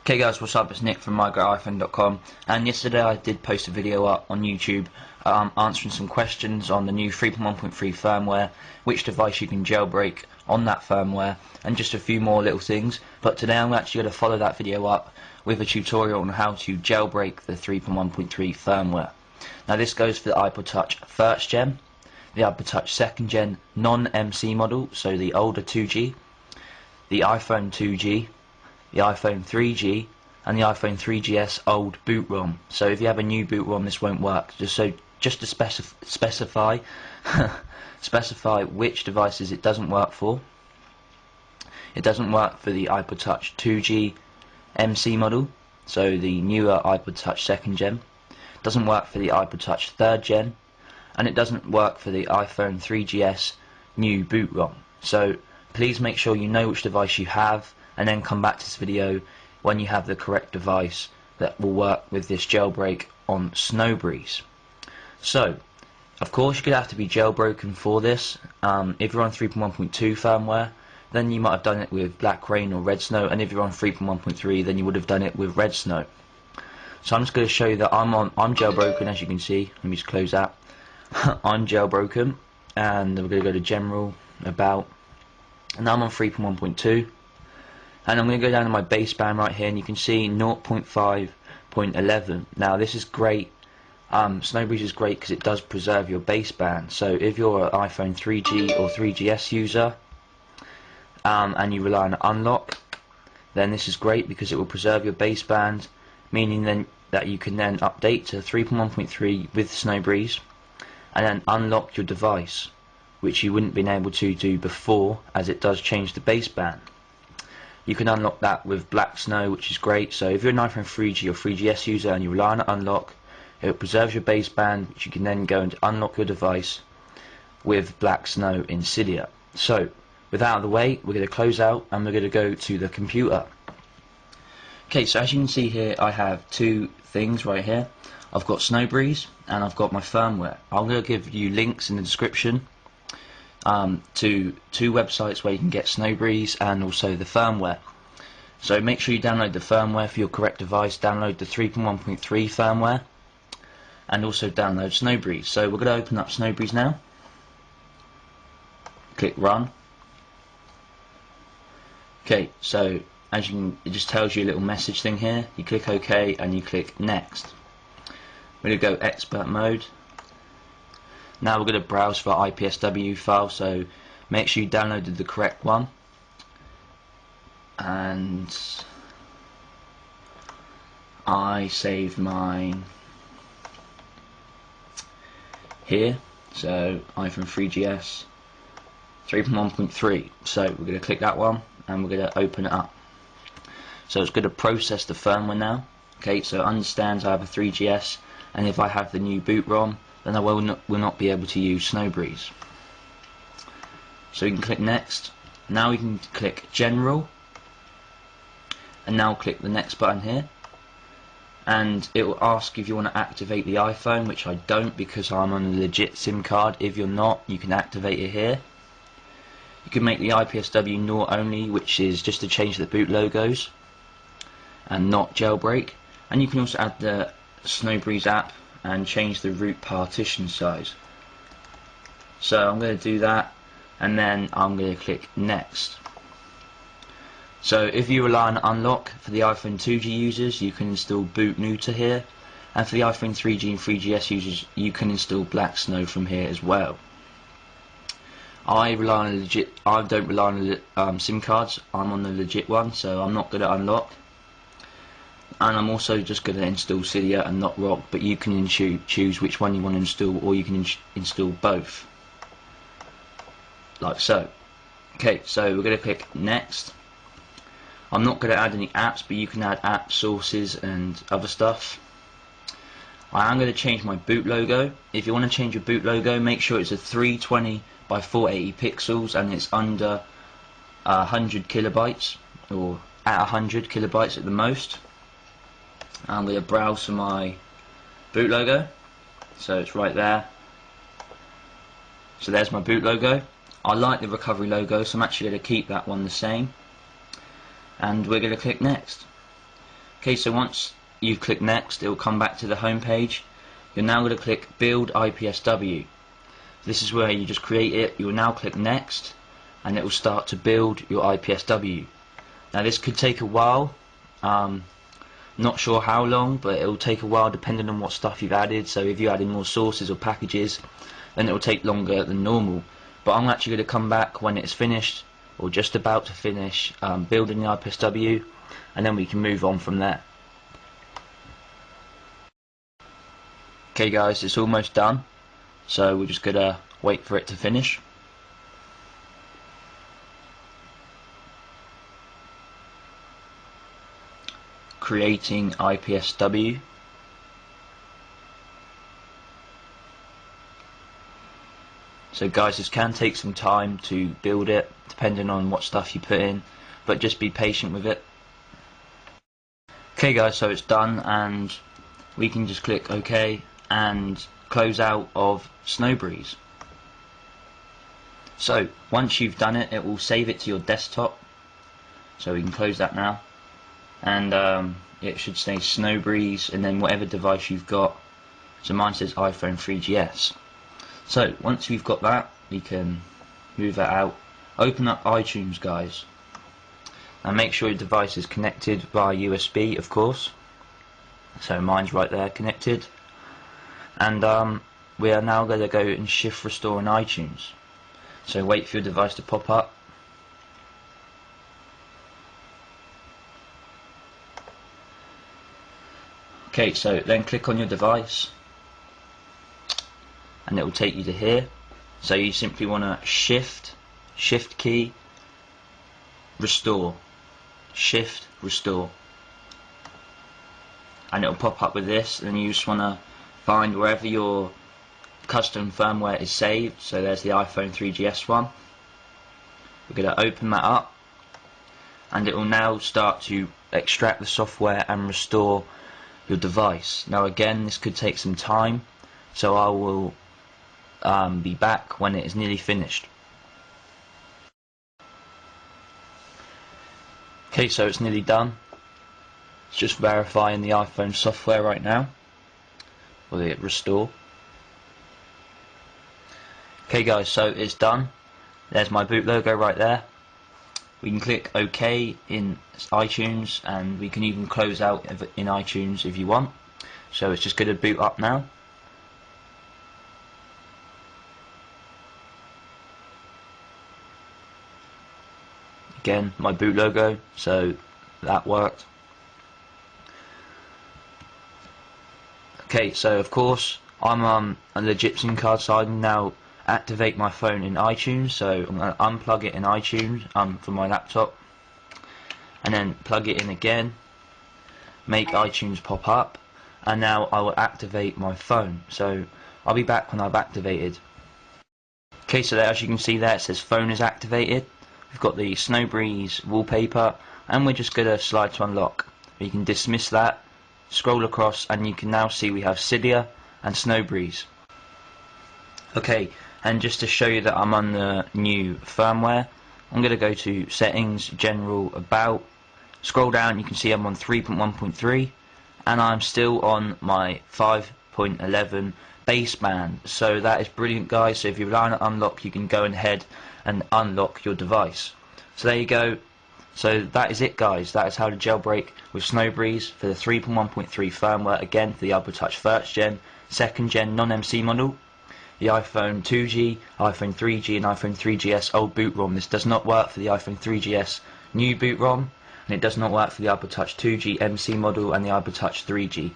Okay guys, what's up? It's Nick from mygreatiphone.com, and yesterday I did post a video up on YouTube answering some questions on the new 3.1.3 firmware, which device you can jailbreak on that firmware, and just a few more little things. But today I'm actually going to follow that video up with a tutorial on how to jailbreak the 3.1.3 firmware. Now this goes for the iPod Touch 1st Gen, the iPod Touch 2nd Gen non-MC model, so the older 2G, the iPhone 2G, the iPhone 3G, and the iPhone 3GS old boot ROM. So if you have a new boot ROM, this won't work. Just to specify specify which devices it doesn't work for. It doesn't work for the iPod Touch 2G MC model, so the newer iPod Touch 2nd Gen. It doesn't work for the iPod Touch 3rd Gen, and it doesn't work for the iPhone 3GS new boot ROM. So please make sure you know which device you have, and then come back to this video when you have the correct device that will work with this jailbreak on Snowbreeze. So, of course, you're going to have to be jailbroken for this. If you're on 3.1.2 firmware, then you might have done it with Black Rain or Red Snow, and if you're on 3.1.3, then you would have done it with Red Snow. So I'm just going to show you that I'm jailbroken, as you can see. Let me just close that. I'm jailbroken, and we're going to go to General, About, and now I'm on 3.1.2. And I'm going to go down to my baseband right here, and you can see 0.5.11. Now this is great. Snowbreeze is great because it does preserve your baseband. So if you're an iPhone 3G or 3GS user, and you rely on unlock, then this is great because it will preserve your baseband, meaning then that you can then update to 3.1.3 with Snowbreeze, and then unlock your device, which you wouldn't been able to do before, as it does change the baseband. You can unlock that with Black Snow, which is great. So if you're an iPhone 3G or 3GS user and you rely on unlock, it preserves your baseband, which you can then go and unlock your device with Black Snow in Cydia. So, with that out of the way, we're going to close out and we're going to go to the computer. Okay, so as you can see here, I have two things right here. I've got Snowbreeze and I've got my firmware. I'm going to give you links in the description to two websites where you can get Snowbreeze and also the firmware. So make sure you download the firmware for your correct device, download the 3.1.3 firmware, and also download Snowbreeze. So we're going to open up Snowbreeze now. Click Run. Okay, so as you can, it just tells you a little message thing here. You click OK and you click Next. We're going to go Expert Mode. Now we're going to browse for IPSW file, so make sure you downloaded the correct one. And I saved mine here, so iPhone 3GS 3.1.3. So we're going to click that one and we're going to open it up. So it's going to process the firmware now. Okay, so it understands I have a 3GS, and if I have the new boot ROM, then I will not be able to use Snowbreeze. So you can click Next. Now we can click General, and now click the next button here, and it will ask if you want to activate the iPhone, which I don't because I'm on a legit SIM card. If you're not, you can activate it here. You can make the IPSW NOR only, which is just to change the boot logos and not jailbreak, and you can also add the Snowbreeze app and change the root partition size. So I'm going to do that, and then I'm going to click Next. So if you rely on unlock for the iPhone 2G users, you can install boot neuter here, and for the iPhone 3G and 3GS users, you can install Black Snow from here as well. I don't rely on SIM cards. I'm on the legit one, so I'm not going to unlock. And I'm also just going to install Cydia and not Rock, but you can choose which one you want to install, or you can install both, like so. Okay, so we're going to click Next. I'm not going to add any apps, but you can add app sources and other stuff. I am going to change my boot logo. If you want to change your boot logo, make sure it's a 320 by 480 pixels and it's under 100 kilobytes, or at 100 kilobytes at the most. I'm going to browse for my boot logo, so it's right there. So there's my boot logo. I like the recovery logo, so I'm actually going to keep that one the same. And we're going to click Next. Okay, so once you've clicked next, it will come back to the home page. You're now going to click build IPSW. This is where you just create it. You will now click next, and it will start to build your IPSW. Now this could take a while, not sure how long, but it will take a while depending on what stuff you've added. So if you added more sources or packages, then it will take longer than normal. But I'm actually going to come back when it's finished, or just about to finish, building the IPSW, and then we can move on from there. Okay guys, it's almost done, so we're just going to wait for it to finish. Creating IPSW. So guys, this can take some time to build it, depending on what stuff you put in, but just be patient with it. Okay guys, so it's done, and we can just click OK and close out of Snowbreeze. So once you've done it, it will save it to your desktop, so we can close that now, and it should say Snowbreeze and then whatever device you've got. So mine says iPhone 3GS. So once we've got that, we can move that out, open up iTunes guys, and make sure your device is connected via USB, of course. So mine's right there connected, and we are now going to go and shift restore in iTunes. So wait for your device to pop up. Okay, so then click on your device, and it will take you to here. So you simply want to shift key, restore, shift, restore, and it will pop up with this, and you just want to find wherever your custom firmware is saved. So there's the iPhone 3GS one. We're going to open that up, and it will now start to extract the software and restore your device. Now again, this could take some time, so I will be back when it is nearly finished. Okay, so it's nearly done. It's just verifying the iPhone software right now, or the restore. Okay guys, so it's done. There's my boot logo right there. We can click OK in iTunes, and we can even close out in iTunes if you want. So it's just going to boot up now. Again, my boot logo, so that worked. Okay, so of course I'm on a legit SIM card, so I can now activate my phone in iTunes. So I'm going to unplug it in iTunes from my laptop, and then plug it in again, make iTunes pop up, and now I will activate my phone. So I'll be back when I've activated. Okay, so there, as you can see there, it says phone is activated. We've got the Snowbreeze wallpaper, and we're just going to slide to unlock. You can dismiss that, scroll across, and you can now see we have Cydia and Snowbreeze. Okay, and just to show you that I'm on the new firmware, I'm going to go to Settings, General, About, scroll down, you can see I'm on 3.1.3, and I'm still on my 5.11 baseband. So that is brilliant guys. So if you're relying on unlock, you can go ahead and unlock your device. So there you go. So that is it guys, that is how to jailbreak with Snowbreeze for the 3.1.3 firmware, again for the iTouch 1st gen, 2nd gen non-MC model, the iPhone 2G, iPhone 3G and iPhone 3GS old boot ROM. This does not work for the iPhone 3GS new boot ROM, and it does not work for the iTouch 2G MC model and the iTouch 3G.